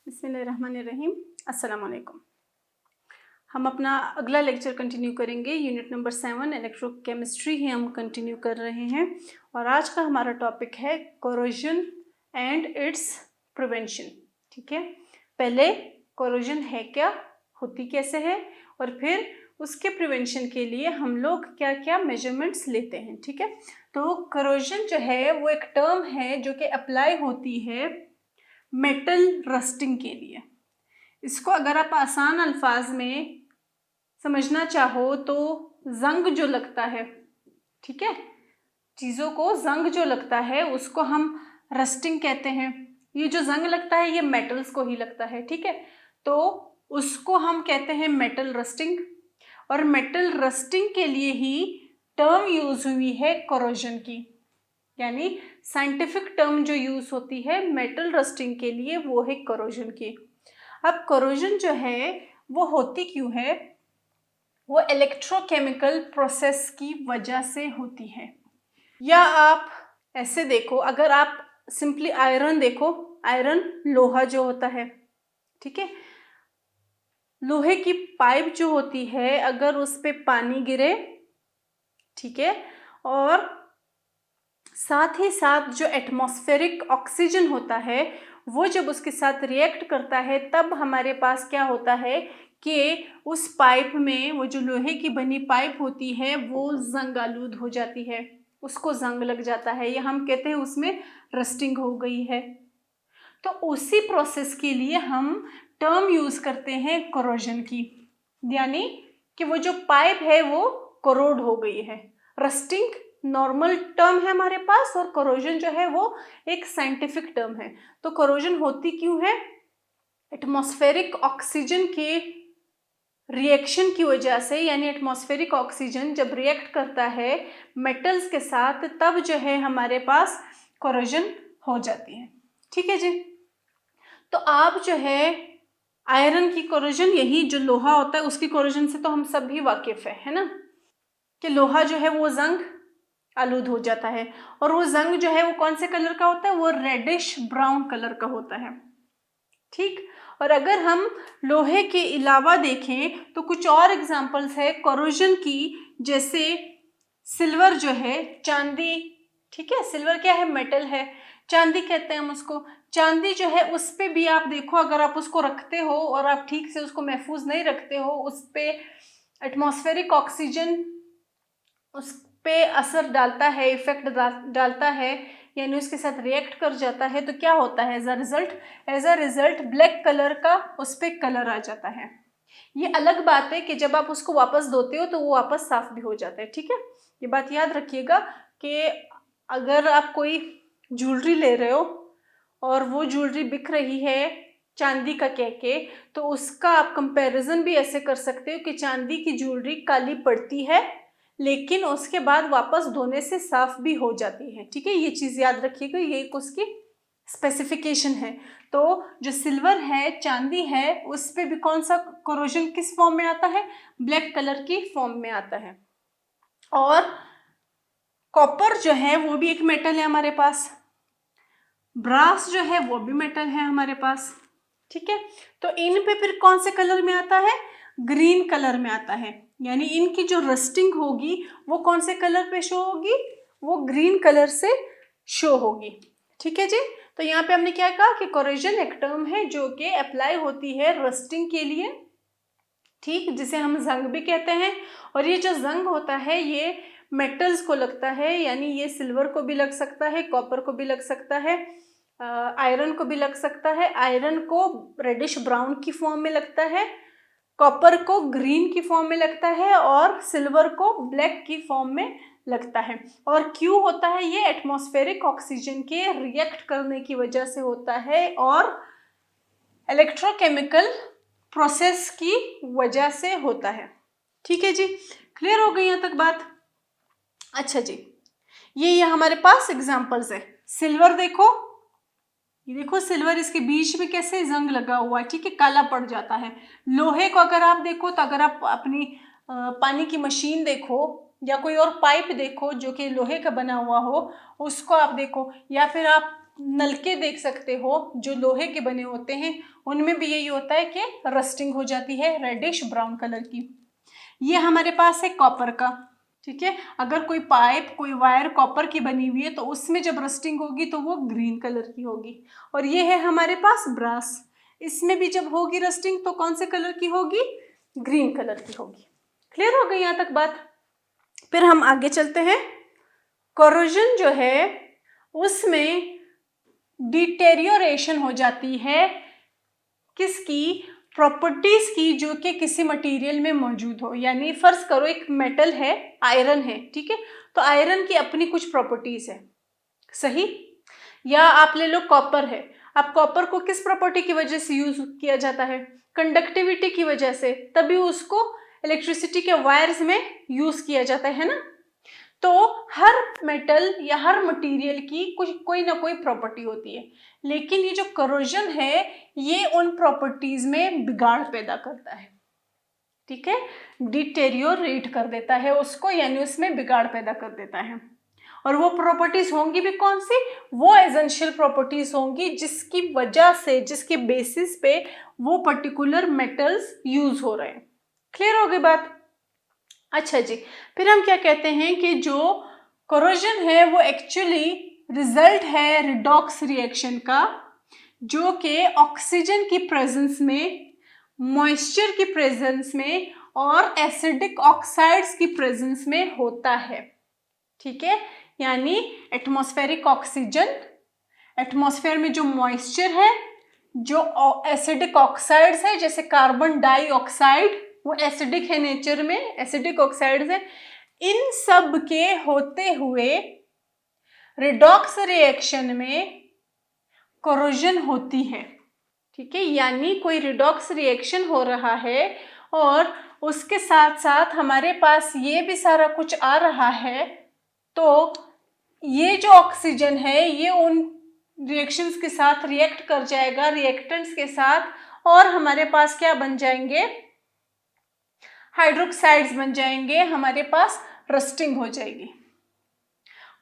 बिस्मिल्लाहिर्रहमानिर्रहीम। अस्सलाम वालेकुम। हम अपना अगला लेक्चर कंटिन्यू करेंगे। यूनिट नंबर 7 इलेक्ट्रोकेमिस्ट्री ही हम कंटिन्यू कर रहे हैं और आज का हमारा टॉपिक है कोरोजन एंड इट्स प्रिवेंशन। ठीक है, पहले कोरोजन है क्या, होती कैसे है, और फिर उसके प्रिवेंशन के लिए हम लोग क्या क्या मेजरमेंट्स लेते हैं। ठीक है, तो कोरोजन जो है वो एक टर्म है जो कि अप्लाई होती है मेटल रस्टिंग के लिए। इसको अगर आप आसान अल्फाज में समझना चाहो तो जंग जो लगता है, ठीक है, चीज़ों को जंग जो लगता है उसको हम रस्टिंग कहते हैं। ये जो जंग लगता है ये मेटल्स को ही लगता है, ठीक है, तो उसको हम कहते हैं मेटल रस्टिंग। और मेटल रस्टिंग के लिए ही टर्म यूज हुई है कोरोजन की, यानी साइंटिफिक टर्म जो यूज होती है मेटल रस्टिंग के लिए वो है कोरोजन की। अब कोरोजन जो है वो होती क्यों है, वो इलेक्ट्रोकेमिकल प्रोसेस की वजह से होती है। या आप ऐसे देखो, अगर आप सिंपली आयरन देखो, आयरन लोहा जो होता है, ठीक है, लोहे की पाइप जो होती है अगर उस पे पानी गिरे, ठीक है, और साथ ही साथ जो एटमॉस्फेरिक ऑक्सीजन होता है वो जब उसके साथ रिएक्ट करता है तब हमारे पास क्या होता है कि उस पाइप में, वो जो लोहे की बनी पाइप होती है वो जंग आलूद हो जाती है, उसको जंग लग जाता है, या हम कहते हैं उसमें रस्टिंग हो गई है। तो उसी प्रोसेस के लिए हम टर्म यूज करते हैं कोरोजन की, यानी कि वो जो पाइप है वो कोरोड हो गई है। रस्टिंग नॉर्मल टर्म है हमारे पास और कोरोजन जो है वो एक साइंटिफिक टर्म है। तो कोरोजन होती क्यों है, एटमॉस्फेरिक ऑक्सीजन के रिएक्शन की वजह से, यानी एटमॉस्फेरिक ऑक्सीजन जब रिएक्ट करता है मेटल्स के साथ तब जो है हमारे पास कोरोजन हो जाती है। ठीक है जी, तो आप जो है आयरन की कोरोजन, यही जो लोहा होता है उसकी कोरोजन से तो हम सब भी वाकिफ है ना, कि लोहा जो है वो जंग आलूद हो जाता है, और वो जंग जो है वो कौन से कलर का होता है, वो रेडिश ब्राउन कलर का होता है। ठीक, और अगर हम लोहे के अलावा देखें तो कुछ और एग्जांपल्स है कोरोजन की, जैसे सिल्वर जो है, चांदी, ठीक है, सिल्वर क्या है, मेटल है, चांदी कहते हैं हम उसको। चांदी जो है उस पे भी आप देखो, अगर आप उसको रखते हो और आप ठीक से उसको महफूज नहीं रखते हो, उस पे एटमॉस्फेरिक ऑक्सीजन उस पे असर डालता है, इफेक्ट डालता है, यानी उसके साथ रिएक्ट कर जाता है, तो क्या होता है as a result black colour का उस पे कलर आ जाता है। ये अलग बात है कि जब आप उसको वापस धोते हो तो वो वापस साफ भी हो जाता है। ठीक है, ये बात याद रखिएगा कि अगर आप कोई ज्वेलरी ले रहे हो और वो ज्वेलरी बिक रही है चांदी का कह के, तो उसका आप कंपैरिजन भी ऐसे कर सकते हो कि चांदी की ज्वेलरी काली पड़ती है लेकिन उसके बाद वापस धोने से साफ भी हो जाती है। ठीक है, ये चीज़ याद रखिएगा, ये एक उसकी स्पेसिफिकेशन है। तो जो सिल्वर है, चांदी है, उस पे भी कौन सा कोरोजन किस फॉर्म में आता है, ब्लैक कलर की फॉर्म में आता है। और कॉपर जो है वो भी एक मेटल है हमारे पास, ब्रास जो है वो भी मेटल है हमारे पास। ठीक है, तो इन पे फिर कौन से कलर में आता है, ग्रीन कलर में आता है, यानी इनकी जो रस्टिंग होगी वो कौन से कलर पे शो होगी, वो ग्रीन कलर से शो होगी। ठीक है जी, तो यहाँ पे हमने क्या कहा कि कोरोजन एक टर्म है जो कि अप्लाई होती है रस्टिंग के लिए, ठीक, जिसे हम जंग भी कहते हैं। और ये जो जंग होता है ये मेटल्स को लगता है, यानी ये सिल्वर को भी लग सकता है, कॉपर को भी लग सकता है, आयरन को भी लग सकता है। आयरन को रेडिश ब्राउन की फॉर्म में लगता है, कॉपर को ग्रीन की फॉर्म में लगता है, और सिल्वर को ब्लैक की फॉर्म में लगता है। और क्यों होता है, ये एटमॉस्फेरिक ऑक्सीजन के रिएक्ट करने की वजह से होता है और इलेक्ट्रोकेमिकल प्रोसेस की वजह से होता है। ठीक है जी, क्लियर हो गई यहाँ तक बात। अच्छा जी, ये हमारे पास एग्जांपल्स है। सिल्वर देखो, ये देखो सिल्वर, इसके बीच में कैसे जंग लगा हुआ है, ठीक है, काला पड़ जाता है। लोहे को अगर आप देखो तो अगर आप अपनी पानी की मशीन देखो या कोई और पाइप देखो जो कि लोहे का बना हुआ हो, उसको आप देखो, या फिर आप नलके देख सकते हो जो लोहे के बने होते हैं, उनमें भी यही होता है कि रस्टिंग हो जाती है रेडिश ब्राउन कलर की। ये हमारे पास है कॉपर का, ठीक है। अगर कोई पाइप कोई वायर कॉपर की बनी हुई है तो उसमें जब रस्टिंग होगी तो वो ग्रीन कलर की होगी। और ये है हमारे पास ब्रास, इसमें भी जब होगी रस्टिंग तो कौन से कलर की होगी, ग्रीन कलर की होगी। क्लियर हो गई यहाँ तक बात। फिर हम आगे चलते हैं। कोरोजन जो है उसमें डिटेरियोरेशन हो जाती है किसकी, प्रॉपर्टीज की जो कि किसी मटेरियल में मौजूद हो। यानी फर्ज करो एक मेटल है, आयरन है, ठीक है, तो आयरन की अपनी कुछ प्रॉपर्टीज है, सही। या आप ले लो कॉपर है, अब कॉपर को किस प्रॉपर्टी की वजह से यूज किया जाता है, कंडक्टिविटी की वजह से, तभी उसको इलेक्ट्रिसिटी के वायर्स में यूज किया जाता है ना। तो हर मेटल या हर मटेरियल की कुछ कोई ना कोई प्रॉपर्टी होती है, लेकिन ये जो करोजन है ये उन प्रॉपर्टीज में बिगाड़ पैदा करता है, ठीक है, डिटेरियोरेट कर देता है उसको, यानी उसमें बिगाड़ पैदा कर देता है। और वो प्रॉपर्टीज होंगी भी कौन सी, वो एसेंशियल प्रॉपर्टीज होंगी जिसकी वजह से, जिसके बेसिस पे वो पर्टिकुलर मेटल्स यूज हो रहे हैं। क्लियर हो गई बात। अच्छा जी, फिर हम क्या कहते हैं कि जो कोरोजन है वो एक्चुअली रिजल्ट है रिडॉक्स रिएक्शन का, जो कि ऑक्सीजन की प्रेजेंस में, मॉइस्चर की प्रेजेंस में और एसिडिक ऑक्साइड्स की प्रेजेंस में होता है, ठीक है। यानी एटमॉस्फेरिक ऑक्सीजन, एटमॉस्फेयर में जो मॉइस्चर है, जो एसिडिक ऑक्साइड्स है जैसे कार्बन डाइऑक्साइड, वो एसिडिक है नेचर में, एसिडिक ऑक्साइड्स है, इन सब के होते हुए रिडॉक्स रिएक्शन में कोरोजन होती है, ठीक है। यानी कोई रिडॉक्स रिएक्शन हो रहा है और उसके साथ साथ हमारे पास ये भी सारा कुछ आ रहा है, तो ये जो ऑक्सीजन है ये उन रिएक्शंस के साथ रिएक्ट कर जाएगा, रिएक्टेंट्स के साथ, और हमारे पास क्या बन जाएंगे, हाइड्रोक्साइड्स बन जाएंगे, हमारे पास रस्टिंग हो जाएगी।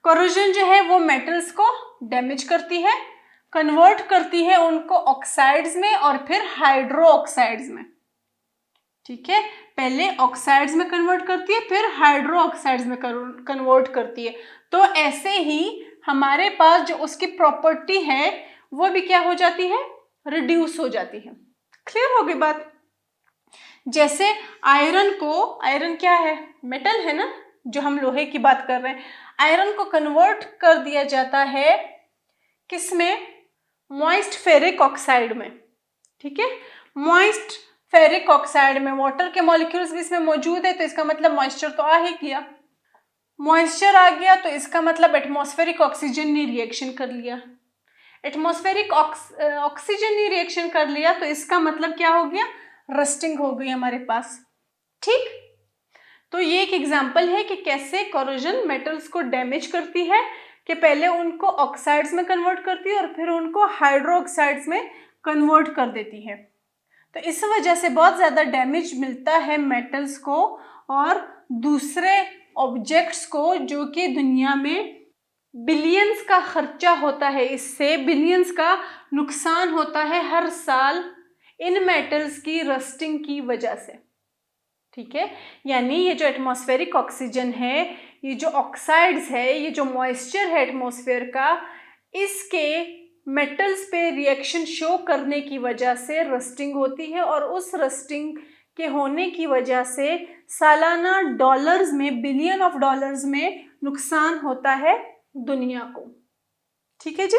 कोरोजन जो है वो मेटल्स को डैमेज करती है, कन्वर्ट करती है उनको ऑक्साइड्स में और फिर हाइड्रो ऑक्साइड्स में, ठीक है। पहले ऑक्साइड्स में कन्वर्ट करती है, फिर हाइड्रो ऑक्साइड्स में कन्वर्ट करती है। तो ऐसे ही हमारे पास जो उसकी प्रॉपर्टी है वो भी क्या हो जाती है, रिड्यूस हो जाती है। क्लियर हो गई बात। जैसे आयरन को, आयरन क्या है, मेटल है ना, जो हम लोहे की बात कर रहे हैं, आयरन को कन्वर्ट कर दिया जाता है किसमें, मॉइस्ट फेरिक ऑक्साइड में, ठीक है। मॉइस्ट फेरिक ऑक्साइड में वाटर के मॉलिक्यूल्स भी इसमें मौजूद है, तो इसका मतलब मॉइस्चर तो आ ही गया, मॉइस्चर आ गया तो इसका मतलब एटमॉस्फेरिक ऑक्सीजन ने रिएक्शन कर लिया, एटमॉस्फेरिक ऑक्सीजन ने रिएक्शन कर लिया तो इसका मतलब क्या हो गया, रस्टिंग हो गई हमारे पास, ठीक। तो ये एक एग्जांपल है कि कैसे कोरोजन मेटल्स को डैमेज करती है, कि पहले उनको ऑक्साइड्स में कन्वर्ट करती है और फिर उनको हाइड्रो ऑक्साइड्स में कन्वर्ट कर देती है। तो इस वजह से बहुत ज़्यादा डैमेज मिलता है मेटल्स को और दूसरे ऑब्जेक्ट्स को, जो कि दुनिया में बिलियंस का खर्चा होता है, इससे बिलियंस का नुकसान होता है हर साल इन मेटल्स की रस्टिंग की वजह से, ठीक है। यानी ये जो एटमॉस्फेरिक ऑक्सीजन है, ये जो ऑक्साइड्स है, ये जो मॉइस्चर है एटमॉस्फेयर का, इसके मेटल्स पे रिएक्शन शो करने की वजह से रस्टिंग होती है, और उस रस्टिंग के होने की वजह से सालाना डॉलर्स में, बिलियन ऑफ डॉलर्स में नुकसान होता है दुनिया को, ठीक है जी।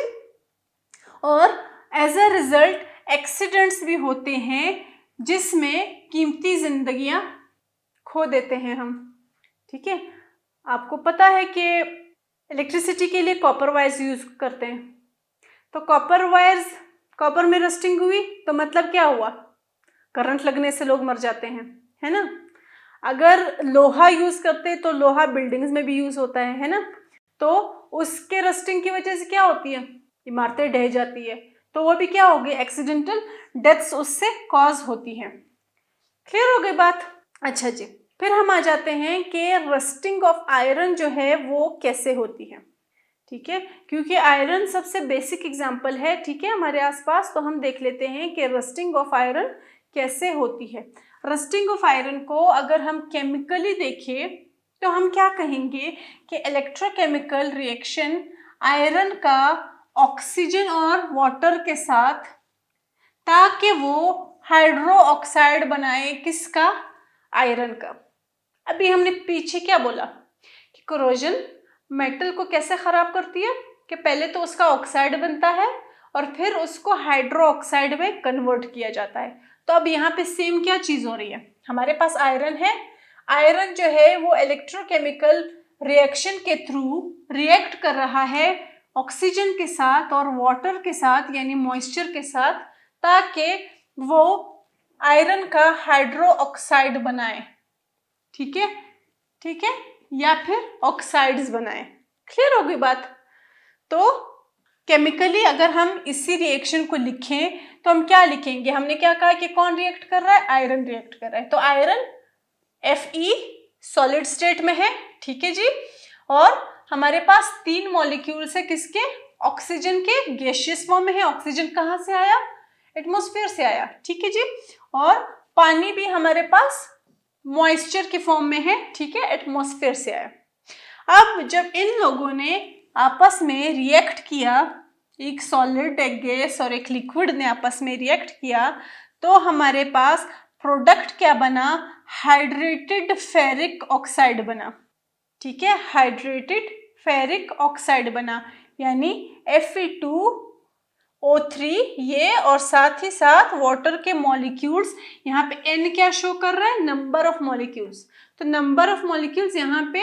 और एज अ रिजल्ट एक्सीडेंट्स भी होते हैं जिसमें कीमती जिंदगियां खो देते हैं हम, ठीक है। आपको पता है कि इलेक्ट्रिसिटी के लिए कॉपर वायर्स यूज करते हैं, तो कॉपर वायर्स, कॉपर में रस्टिंग हुई तो मतलब क्या हुआ, करंट लगने से लोग मर जाते हैं, है ना। अगर लोहा यूज करते तो लोहा बिल्डिंग्स में भी यूज होता है ना, तो उसके रस्टिंग की वजह से क्या होती है, इमारतें ढह जाती है, तो वो भी क्या होगी, एक्सीडेंटल डेथ्स उससे कॉज होती है। क्लियर हो गई बात। अच्छा जी, फिर हम आ जाते हैं कि रस्टिंग ऑफ आयरन जो है वो कैसे होती है, ठीक है, क्योंकि आयरन सबसे बेसिक एग्जाम्पल है, ठीक है, हमारे आसपास। तो हम देख लेते हैं कि रस्टिंग ऑफ आयरन कैसे होती है। रस्टिंग ऑफ आयरन को अगर हम केमिकली देखें तो हम क्या कहेंगे कि इलेक्ट्रोकेमिकल रिएक्शन आयरन का ऑक्सीजन और वाटर के साथ, ताकि वो हाइड्रो ऑक्साइड बनाए, किसका? आयरन का। अभी हमने पीछे क्या बोला कि कोरोजन मेटल को कैसे खराब करती है, कि पहले तो उसका ऑक्साइड बनता है और फिर उसको हाइड्रो ऑक्साइड में कन्वर्ट किया जाता है। तो अब यहाँ पे सेम क्या चीज हो रही है, हमारे पास आयरन है, आयरन जो है वो इलेक्ट्रोकेमिकल रिएक्शन के थ्रू रिएक्ट कर रहा है ऑक्सीजन के साथ और वाटर के साथ, यानी मॉइस्चर के साथ, ताकि वो आयरन का हाइड्रो ऑक्साइड बनाए, ठीक है, ठीक है, या फिर ऑक्साइड्स बनाए। क्लियर हो गई बात? तो केमिकली अगर हम इसी रिएक्शन को लिखें तो हम क्या लिखेंगे? हमने क्या कहा कि कौन रिएक्ट कर रहा है? आयरन रिएक्ट कर रहा है। तो आयरन Fe सॉलिड स्टेट में है, ठीक है जी, और हमारे पास 3 मॉलिक्यूल्स है, किसके? ऑक्सीजन के, गैसियस फॉर्म में है। ऑक्सीजन कहाँ से आया? एटमॉस्फेयर से आया, ठीक है जी। और पानी भी हमारे पास मॉइस्चर के फॉर्म में है, ठीक है, एटमॉस्फेयर से आया। अब जब इन लोगों ने आपस में रिएक्ट किया, एक सॉलिड, एक गैस और एक लिक्विड ने आपस में रिएक्ट किया, तो हमारे पास प्रोडक्ट क्या बना? हाइड्रेटेड फेरिक ऑक्साइड बना, ठीक है, हाइड्रेटेड फेरिक ऑक्साइड बना, यानी Fe2O3 ये, और साथ ही साथ वाटर के मॉलिक्यूल्स। यहाँ पे N क्या शो कर रहा है? Number of molecules. तो नंबर ऑफ मॉलिक्यूल्स यहाँ पे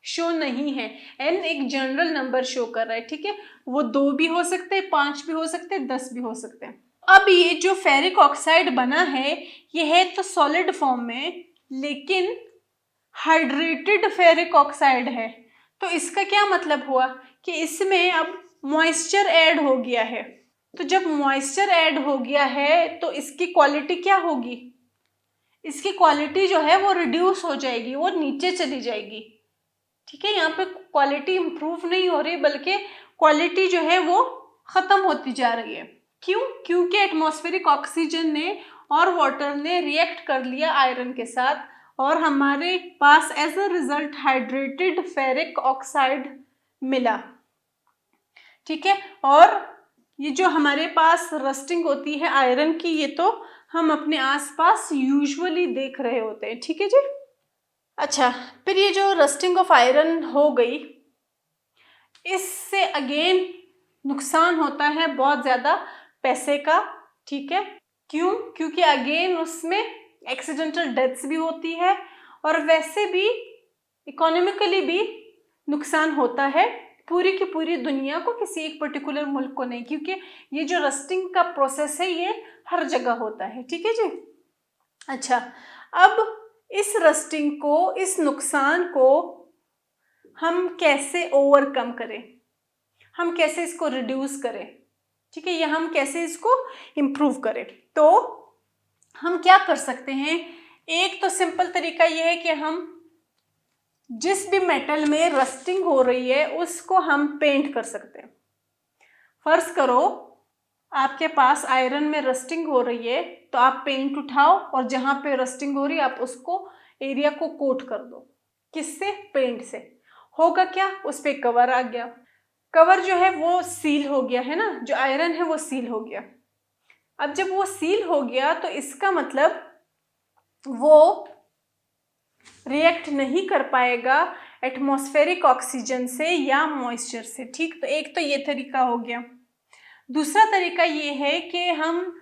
शो नहीं है, N एक जनरल नंबर शो कर रहा है, ठीक है। वो 2 भी हो सकते हैं, 5 भी हो सकते हैं, 10 भी हो सकते हैं। अब ये जो फेरिक ऑक्साइड बना है, ये है तो सॉलिड फॉर्म में, लेकिन हाइड्रेटेड फेरिक ऑक्साइड है। तो इसका क्या मतलब हुआ कि इसमें अब मॉइस्चर ऐड हो गया है। तो जब मॉइस्चर ऐड हो गया है तो इसकी क्वालिटी क्या होगी? इसकी क्वालिटी जो है वो रिड्यूस हो जाएगी, वो नीचे चली जाएगी, ठीक है। यहाँ पे क्वालिटी इंप्रूव नहीं हो रही, बल्कि क्वालिटी जो है वो खत्म होती जा रही है। क्यों? क्योंकि एटमॉस्फेरिक ऑक्सीजन ने और वाटर ने रिएक्ट कर लिया आयरन के साथ, और हमारे पास as a result hydrated ferric oxide मिला, ठीक है। और ये जो हमारे पास रस्टिंग होती है आयरन की, ये तो हम अपने आसपास यूजुअली देख रहे होते हैं, ठीक है जी। अच्छा, फिर ये जो रस्टिंग ऑफ आयरन हो गई, इससे अगेन नुकसान होता है बहुत ज़्यादा पैसे का, ठीक है। क्यों? क्योंकि अगेन उसमें एक्सीडेंटल डेथ्स भी होती है, और वैसे भी इकोनॉमिकली भी नुकसान होता है पूरी की पूरी दुनिया को, किसी एक पर्टिकुलर मुल्क को नहीं, क्योंकि ये जो रस्टिंग का प्रोसेस है ये हर जगह होता है, ठीक है जी। अच्छा, अब इस रस्टिंग को, इस नुकसान को हम कैसे ओवरकम करें, हम कैसे इसको रिड्यूस करें, ठीक है, या हम कैसे इसको इम्प्रूव करें? तो हम क्या कर सकते हैं? एक तो सिंपल तरीका ये है कि हम जिस भी मेटल में रस्टिंग हो रही है उसको हम पेंट कर सकते हैं। फर्ज करो आपके पास आयरन में रस्टिंग हो रही है, तो आप पेंट उठाओ और जहां पे रस्टिंग हो रही है आप उसको एरिया को कोट कर दो। किससे? पेंट से। होगा क्या? उस पे कवर आ गया, कवर जो है वो सील हो गया है ना, जो आयरन है वो सील हो गया। अब जब वो सील हो गया तो इसका मतलब वो रिएक्ट नहीं कर पाएगा एटमॉस्फेरिक ऑक्सीजन से या मॉइस्चर से, ठीक। तो एक तो ये तरीका हो गया। दूसरा तरीका ये है कि हम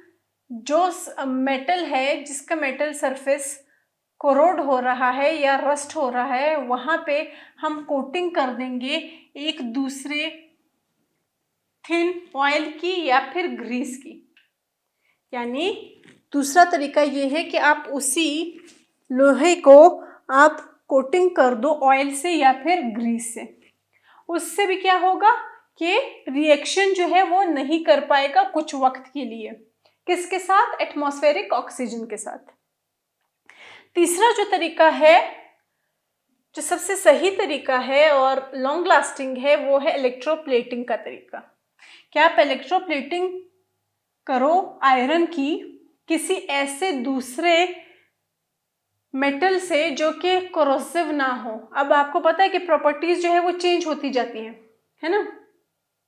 जो मेटल है, जिसका मेटल सरफेस कोरोड हो रहा है या रस्ट हो रहा है, वहाँ पे हम कोटिंग कर देंगे एक दूसरे थिन ऑयल की या फिर ग्रीस की। यानी दूसरा तरीका ये है कि आप उसी लोहे को आप कोटिंग कर दो ऑयल से या फिर ग्रीस से। उससे भी क्या होगा कि रिएक्शन जो है वो नहीं कर पाएगा कुछ वक्त के लिए। किसके साथ? एटमॉस्फेरिक ऑक्सीजन के साथ। तीसरा जो तरीका है जो सबसे सही तरीका है और लॉन्ग लास्टिंग है वो है इलेक्ट्रोप्लेटिंग का तरीका। क्या आप इलेक्ट्रोप्लेटिंग करो आयरन की किसी ऐसे दूसरे मेटल से जो कि कोरोसिव ना हो। अब आपको पता है कि प्रॉपर्टीज जो है वो चेंज होती जाती हैं, है ना।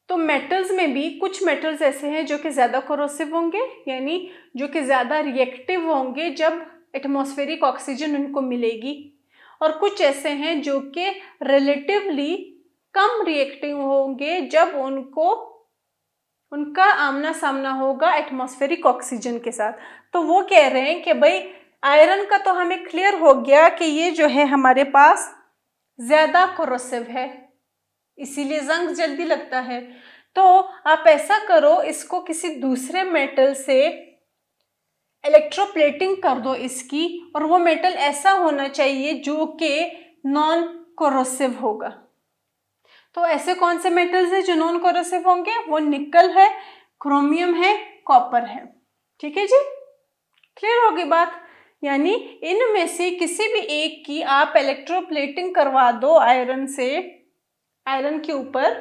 तो मेटल्स में भी कुछ मेटल्स ऐसे हैं जो कि ज़्यादा कोरोसिव होंगे, यानी जो कि ज़्यादा रिएक्टिव होंगे जब एटमॉस्फेरिक ऑक्सीजन उनको मिलेगी, और कुछ ऐसे हैं जो कि रिलेटिवली कम रिएक्टिव होंगे जब उनका आमना सामना होगा एटमॉस्फेरिक ऑक्सीजन के साथ। तो वो कह रहे हैं कि भाई आयरन का तो हमें क्लियर हो गया कि ये जो है हमारे पास ज़्यादा कोरोसिव है, इसीलिए जंग जल्दी लगता है। तो आप ऐसा करो, इसको किसी दूसरे मेटल से इलेक्ट्रोप्लेटिंग कर दो इसकी, और वो मेटल ऐसा होना चाहिए जो कि नॉन कोरोसिव होगा। तो ऐसे कौन से मेटल्स हैं जो नॉन कोरोसिव होंगे? वो निकल है, क्रोमियम है, कॉपर है। ठीक है जी, क्लियर होगी बात। यानी इनमें से किसी भी एक की आप इलेक्ट्रोप्लेटिंग करवा दो आयरन से, आयरन के ऊपर,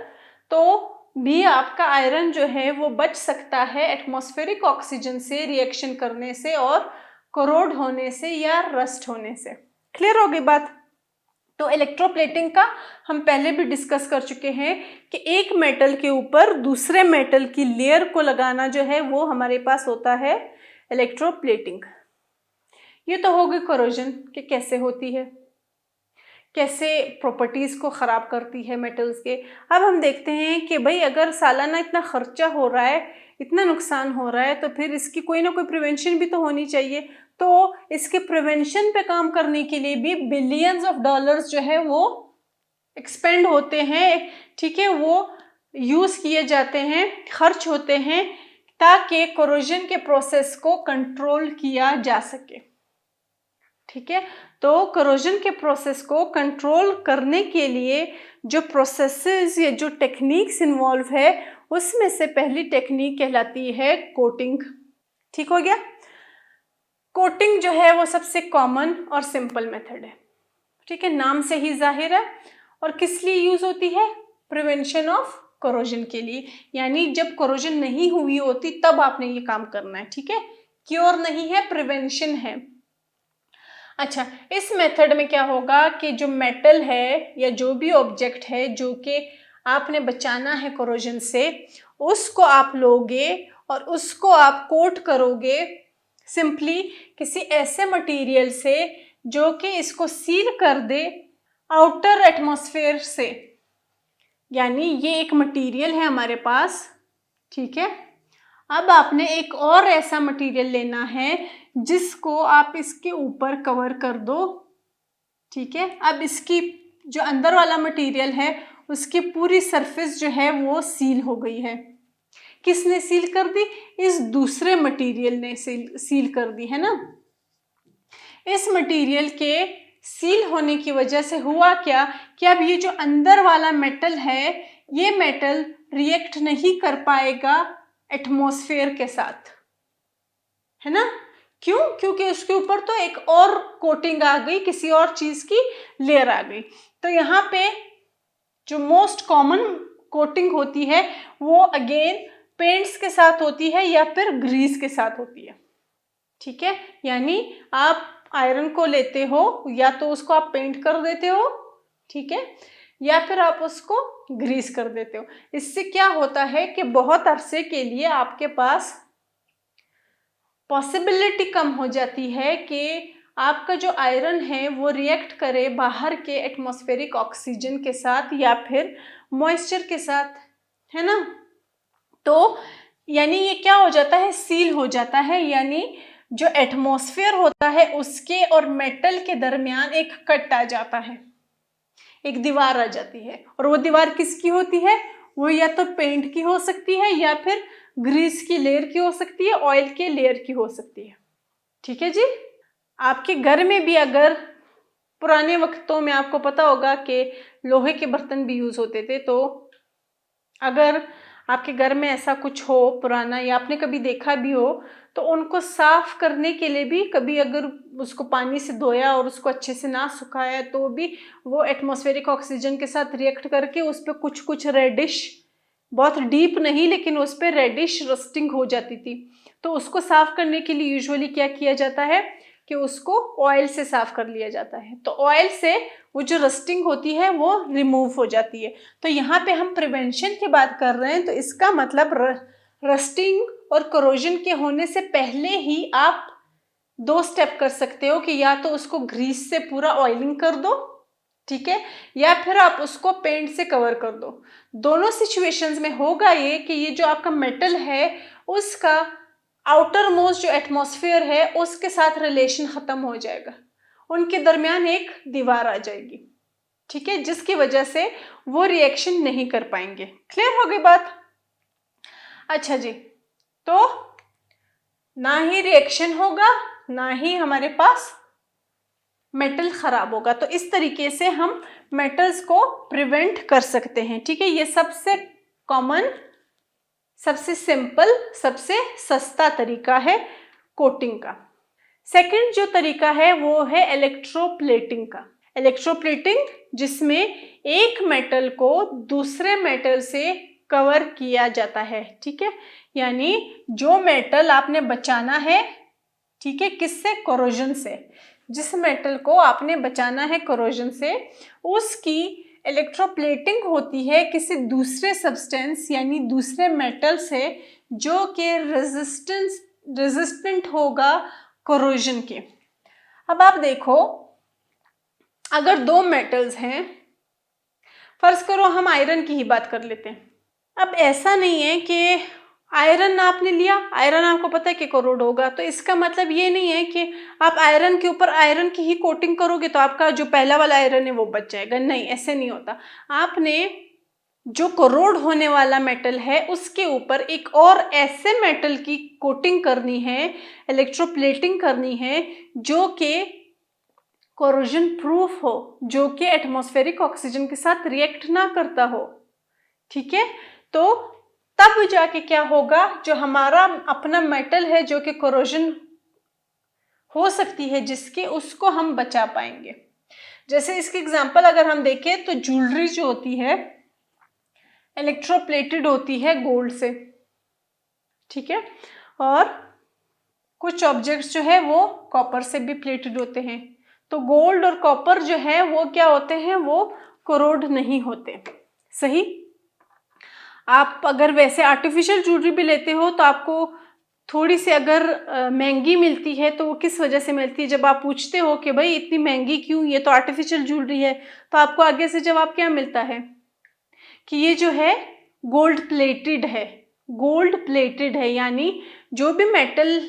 तो भी आपका आयरन जो है वो बच सकता है एटमॉस्फेरिक ऑक्सीजन से रिएक्शन करने से और कोरोड होने से या रस्ट होने से। क्लियर हो गई बात। तो इलेक्ट्रोप्लेटिंग का हम पहले भी डिस्कस कर चुके हैं कि एक मेटल के ऊपर दूसरे मेटल की लेयर को लगाना जो है वो हमारे पास होता है इलेक्ट्रोप्लेटिंग। ये तो हो गई कोरोजन कि कैसे होती है, कैसे प्रॉपर्टीज को ख़राब करती है मेटल्स के। अब हम देखते हैं कि भाई अगर सालाना इतना खर्चा हो रहा है, इतना नुकसान हो रहा है, तो फिर इसकी कोई ना कोई प्रिवेंशन भी तो होनी चाहिए। तो इसके प्रिवेंशन पे काम करने के लिए भी बिलियंस ऑफ डॉलर्स जो है वो एक्सपेंड होते हैं, ठीक है, वो यूज़ किए जाते हैं, खर्च होते हैं, ताकि कोरोजन के प्रोसेस को कंट्रोल किया जा सके। ठीक है, तो कोरोजन के प्रोसेस को कंट्रोल करने के लिए जो प्रोसेसेस या जो टेक्निक्स इन्वॉल्व है, उसमें से पहली टेक्निक कहलाती है कोटिंग। ठीक हो गया। कोटिंग जो है वो सबसे कॉमन और सिंपल मेथड है। ठीक है, नाम से ही जाहिर है। और किस लिए यूज होती है? प्रिवेंशन ऑफ कोरोजन के लिए, यानी जब कोरोजन नहीं हुई होती तब आपने ये काम करना है। ठीक है, क्योर नहीं है, प्रिवेंशन है। अच्छा, इस मेथड में क्या होगा कि जो मेटल है या जो भी ऑब्जेक्ट है जो कि आपने बचाना है कोरोजन से, उसको आप लोगे और उसको आप कोट करोगे सिंपली किसी ऐसे मटेरियल से जो कि इसको सील कर दे आउटर एटमॉस्फेयर से। यानी ये एक मटेरियल है हमारे पास, ठीक है। अब आपने एक और ऐसा मटेरियल लेना है जिसको आप इसके ऊपर कवर कर दो। ठीक है, अब इसकी जो अंदर वाला मटेरियल है उसकी पूरी सरफेस जो है वो सील हो गई है। किसने सील कर दी? इस दूसरे मटेरियल ने सील कर दी, है ना। इस मटेरियल के सील होने की वजह से हुआ क्या कि अब ये जो अंदर वाला मेटल है, ये मेटल रिएक्ट नहीं कर पाएगा एटमॉस्फेयर के साथ, है ना। क्यों? क्योंकि उसके ऊपर तो एक और कोटिंग आ गई, किसी और चीज की लेयर आ गई। तो यहाँ पे जो मोस्ट कॉमन कोटिंग होती है वो अगेन पेंट्स के साथ होती है या फिर ग्रीस के साथ होती है। ठीक है, यानी आप आयरन को लेते हो, या तो उसको आप पेंट कर देते हो, ठीक है, या फिर आप उसको ग्रीस कर देते हो। इससे क्या होता है कि बहुत अरसे के लिए आपके पास पॉसिबिलिटी कम हो जाती है कि आपका जो आयरन है वो रिएक्ट करे बाहर के एटमॉस्फेरिक ऑक्सीजन के साथ या फिर मॉइस्चर के साथ, है ना। तो यानी ये क्या हो जाता है, सील हो जाता है, यानी जो एटमॉस्फेयर होता है उसके और मेटल के दरमियान एक कट आ जाता है, एक दीवार आ जाती है। और वो दीवार किसकी होती है? वो या तो पेंट की हो सकती है या फिर ग्रीस की लेयर की हो सकती है, ऑयल के लेयर की हो सकती है। ठीक है जी। आपके घर में भी अगर पुराने वक्तों में आपको पता होगा कि लोहे के बर्तन भी यूज होते थे, तो अगर आपके घर में ऐसा कुछ हो पुराना या आपने कभी देखा भी हो, तो उनको साफ करने के लिए भी कभी अगर उसको पानी से धोया और उसको अच्छे से ना सुखाया तो भी वो एटमॉस्फेरिक ऑक्सीजन के साथ रिएक्ट करके उस पर कुछ कुछ रेडिश, बहुत डीप नहीं लेकिन उस पर रेडिश रस्टिंग हो जाती थी। तो उसको साफ करने के लिए यूजुअली क्या किया जाता है कि उसको ऑयल से साफ कर लिया जाता है। तो ऑयल से वो जो रस्टिंग होती है वो रिमूव हो जाती है। तो यहाँ पे हम प्रिवेंशन की बात कर रहे हैं, तो इसका मतलब रस्टिंग और करोजन के होने से पहले ही आप 2 स्टेप कर सकते हो कि या तो उसको ग्रीस से पूरा ऑयलिंग कर दो, ठीक है, या फिर आप उसको पेंट से कवर कर दो। दोनों सिचुएशंस में होगा ये कि ये जो आपका मेटल है उसका आउटर मोस्ट जो एटमॉस्फेयर है उसके साथ रिलेशन खत्म हो जाएगा, उनके दरमियान एक दीवार आ जाएगी, ठीक है, जिसकी वजह से वो रिएक्शन नहीं कर पाएंगे। क्लियर हो गई बात? अच्छा जी, तो ना ही रिएक्शन होगा ना ही हमारे पास मेटल खराब होगा। तो इस तरीके से हम मेटल्स को प्रिवेंट कर सकते हैं, ठीक है। ये सबसे कॉमन, सबसे सिंपल, सबसे सस्ता तरीका है कोटिंग का। सेकंड जो तरीका है वो है इलेक्ट्रोप्लेटिंग का। इलेक्ट्रोप्लेटिंग जिसमें एक मेटल को दूसरे मेटल से कवर किया जाता है, ठीक है, यानी जो मेटल आपने बचाना है, ठीक है, किससे? कोरोजन से। जिस मेटल को आपने बचाना है कोरोजन से, उसकी इलेक्ट्रोप्लेटिंग होती है किसी दूसरे सब्सटेंस यानी दूसरे मेटल से जो कि रेजिस्टेंट होगा कोरोजन के। अब आप देखो, अगर 2 मेटल्स हैं, फर्ज करो हम आयरन की ही बात कर लेते हैं। अब ऐसा नहीं है कि आयरन आपने लिया, आयरन आपको पता है कि कोरोड होगा, तो इसका मतलब ये नहीं है कि आप आयरन के ऊपर आयरन की ही कोटिंग करोगे तो आपका जो पहला वाला आयरन है वो बच जाएगा। नहीं, ऐसे नहीं होता। आपने जो कोरोड होने वाला मेटल है उसके ऊपर एक और ऐसे मेटल की कोटिंग करनी है, इलेक्ट्रोप्लेटिंग करनी है जो कि कोरोजन प्रूफ हो, जो कि एटमॉस्फेरिक ऑक्सीजन के साथ रिएक्ट ना करता हो, ठीक है। तो तब जाके क्या होगा, जो हमारा अपना मेटल है जो कि कोरोजन हो सकती है जिसके, उसको हम बचा पाएंगे। जैसे इसके एग्जांपल अगर हम देखें तो ज्वेलरी जो होती है इलेक्ट्रोप्लेटेड होती है गोल्ड से, ठीक है, और कुछ ऑब्जेक्ट्स जो है वो कॉपर से भी प्लेटेड होते हैं। तो गोल्ड और कॉपर जो है वो क्या होते हैं, वो कोरोड नहीं होते, सही। आप अगर वैसे आर्टिफिशियल ज्वेलरी भी लेते हो तो आपको थोड़ी सी अगर महंगी मिलती है तो वो किस वजह से मिलती है, जब आप पूछते हो कि भाई इतनी महंगी क्यों, ये तो आर्टिफिशियल ज्वेलरी है, तो आपको आगे से जवाब क्या मिलता है कि ये जो है गोल्ड प्लेटेड है। गोल्ड प्लेटेड है यानी जो भी मेटल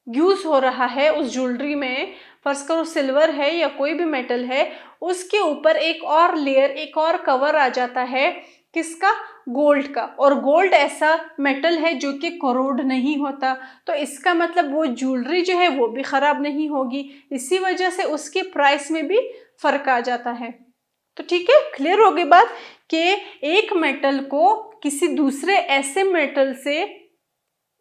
यूज हो रहा है उस ज्वेलरी में, फर्ज करो सिल्वर है या कोई भी मेटल है, उसके ऊपर एक और लेयर, एक और कवर आ जाता है, किसका? गोल्ड का। और गोल्ड ऐसा मेटल है जो कि कोरोड नहीं होता, तो इसका मतलब वो ज्वेलरी जो है वो भी खराब नहीं होगी, इसी वजह से उसके प्राइस में भी फर्क आ जाता है। तो ठीक है, क्लियर हो गई बात कि एक मेटल को किसी दूसरे ऐसे मेटल से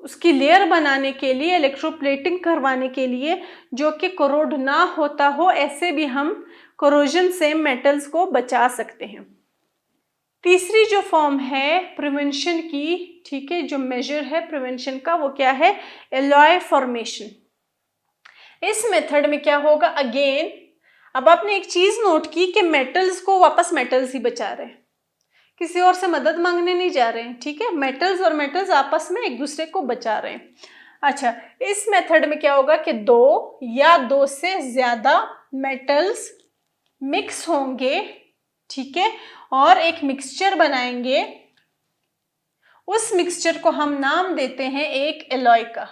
उसकी लेयर बनाने के लिए, इलेक्ट्रोप्लेटिंग करवाने के लिए जो कि कोरोड ना होता हो, ऐसे भी हम कोरोजन से मेटल्स को बचा सकते हैं। तीसरी जो फॉर्म है प्रिवेंशन की, ठीक है, जो मेजर है प्रिवेंशन का, वो क्या है? Alloy formation. इस मेथड में क्या होगा, अगेन अब आपने एक चीज नोट की कि मेटल्स को वापस मेटल्स ही बचा रहे हैं, किसी और से मदद मांगने नहीं जा रहे हैं, ठीक है, मेटल्स और मेटल्स आपस में एक दूसरे को बचा रहे हैं। अच्छा, इस मेथड में क्या होगा कि 2 या 2 से ज्यादा मेटल्स मिक्स होंगे, ठीक है, और एक मिक्सचर बनाएंगे। उस मिक्सचर को हम नाम देते हैं एक एलॉय का।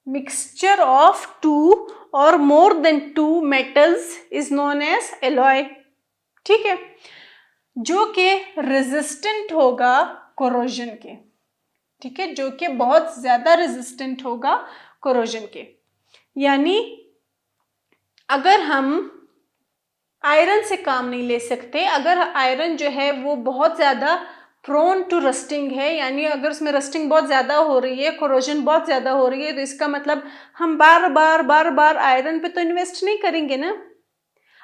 मिक्सचर ऑफ 2 और more than 2 metals is known as alloy, ठीक है, जो कि रेजिस्टेंट होगा कोरोजन के, ठीक है, जो कि बहुत ज्यादा रेजिस्टेंट होगा कोरोजन के। यानी अगर हम आयरन से काम नहीं ले सकते, अगर आयरन जो है वो बहुत ज़्यादा प्रोन टू रस्टिंग है, यानी अगर उसमें रस्टिंग बहुत ज़्यादा हो रही है, कोरोजन बहुत ज़्यादा हो रही है, तो इसका मतलब हम बार बार आयरन पे तो इन्वेस्ट नहीं करेंगे ना।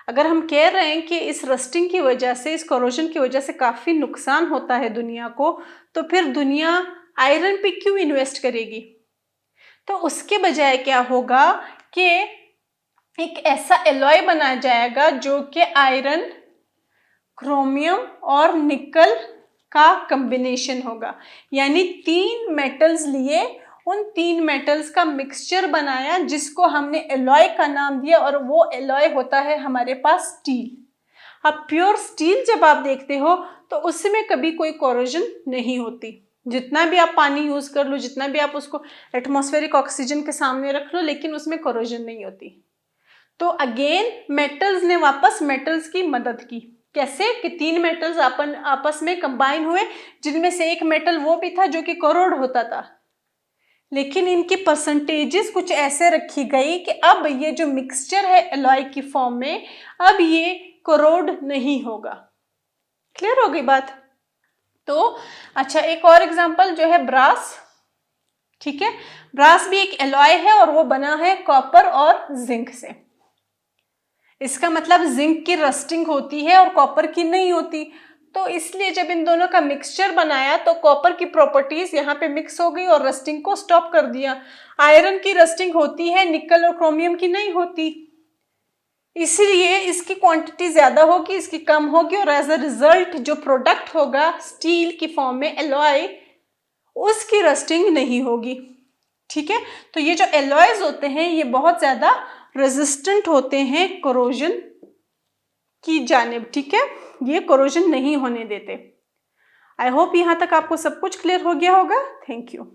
अगर हम कह रहे हैं कि इस रस्टिंग की वजह से, इस कोरोजन की वजह से काफ़ी नुकसान होता है दुनिया को, तो फिर दुनिया आयरन पे क्यों इन्वेस्ट करेगी? तो उसके बजाय क्या होगा कि एक ऐसा एलॉय बनाया जाएगा जो कि आयरन, क्रोमियम और निकल का कॉम्बिनेशन होगा। यानी 3 मेटल्स लिए, उन 3 मेटल्स का मिक्सचर बनाया जिसको हमने एलॉय का नाम दिया, और वो एलॉय होता है हमारे पास स्टील। अब प्योर स्टील जब आप देखते हो तो उसमें कभी कोई कोरोजन नहीं होती। जितना भी आप पानी यूज कर लो, जितना भी आप उसको एटमॉस्फेरिक ऑक्सीजन के सामने रख लो, लेकिन उसमें कोरोजन नहीं होती। तो अगेन मेटल्स ने वापस मेटल्स की मदद की। कैसे कि 3 मेटल्स आपस में कंबाइन हुए, जिनमें से एक मेटल वो भी था जो कि कोरोड होता था, लेकिन इनकी परसेंटेजेस कुछ ऐसे रखी गई कि अब ये जो मिक्सचर है एलॉय की फॉर्म में, अब ये कोरोड नहीं होगा। क्लियर हो गई बात? तो अच्छा, एक और एग्जांपल जो है ब्रास। ठीक है, ब्रास भी एक एलॉय है और वो बना है कॉपर और जिंक से। इसका मतलब जिंक की रस्टिंग होती है और कॉपर की नहीं होती, तो इसलिए जब इन दोनों का मिक्सचर बनाया तो कॉपर की प्रॉपर्टीज यहाँ पे मिक्स हो गई और रस्टिंग को स्टॉप कर दिया। आयरन की रस्टिंग होती है, निकल और क्रोमियम की नहीं होती, इसलिए इसकी क्वांटिटी ज्यादा होगी, इसकी कम होगी, और एज अ रिजल्ट जो प्रोडक्ट होगा स्टील की फॉर्म में एलॉय, उसकी रस्टिंग नहीं होगी। ठीक है, तो ये जो एलॉयज होते हैं ये बहुत ज्यादा रेजिस्टेंट होते हैं कोरोजन की जानिब। ठीक है, ये कोरोजन नहीं होने देते। आई होप यहाँ तक आपको सब कुछ क्लियर हो गया होगा। Thank you.